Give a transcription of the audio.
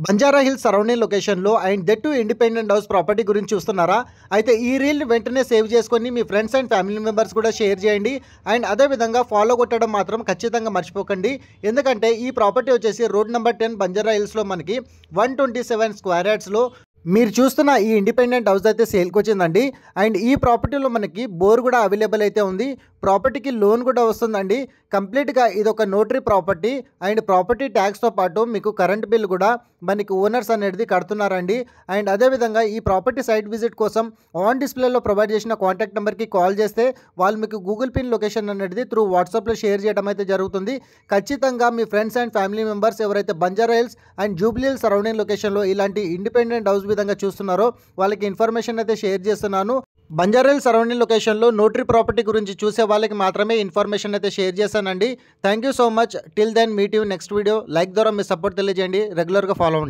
Banjara Hills surrounding లొకేషన్లో and that to independent house property గురించి చూస్తున్నారా? అయితే ఈ రీల్ని వెంటనే సేవ్ చేసుకొని మీ ఫ్రెండ్స్ అండ్ ఫ్యామిలీ మెంబర్స్ కూడా షేర్ చేయండి. అండ్ అదేవిధంగా ఫాలో కొట్టడం మాత్రం ఖచ్చితంగా మర్చిపోకండి. ఎందుకంటే ఈ ప్రాపర్టీ వచ్చేసి రోడ్ నెంబర్ 10 బంజారా హిల్స్లో మనకి 127 స్క్వేర్ యార్డ్స్లో మీరు చూస్తున్న ఈ ఇండిపెండెంట్ హౌస్ అయితే సేల్కి వచ్చిందండి. అండ్ ఈ ప్రాపర్టీలో మనకి బోర్ కూడా అవైలబుల్ అయితే ఉంది. ప్రాపర్టీకి లోన్ కూడా వస్తుందండి. కంప్లీట్గా ఇది ఒక నోటరీ ప్రాపర్టీ అండ్ ప్రాపర్టీ ట్యాక్స్తో పాటు మీకు కరెంట్ బిల్ కూడా మనకి ఓనర్స్ అనేది కడుతున్నారండి. అండ్ అదేవిధంగా ఈ ప్రాపర్టీ సైట్ విజిట్ కోసం ఆన్ డిస్ప్లేలో ప్రొవైడ్ చేసిన కాంటాక్ట్ నెంబర్కి కాల్ చేస్తే వాళ్ళు మీకు గూగుల్ పిన్ లొకేషన్ అనేది త్రూ వాట్సాప్లో షేర్ చేయడం అయితే జరుగుతుంది. ఖచ్చితంగా మీ ఫ్రెండ్స్ అండ్ ఫ్యామిలీ మెంబర్స్ ఎవరైతే Banjara hills and Jubilee hills surrounding లొకేషన్లో ఇలాంటి ఇండిపెండెంట్ హౌస్ విధంగా చూస్తున్నారో వాళ్ళకి ఇన్ఫర్మేషన్ అయితే షేర్ చేస్తున్నాను. బంజారా హిల్స్ సరౌండింగ్ లొకేషన్లో నోటరీ ప్రాపర్టీ గురించి చూసే వాళ్ళకి మాత్రమే ఇన్ఫర్మేషన్ అయితే షేర్ చేశానండి. Thank you so much. Till then meet you next video. Like ద్వారా మీ సపోర్ట్ తెలియజేయండి. రెగ్యులర్గా ఫాలో అవ్వండి.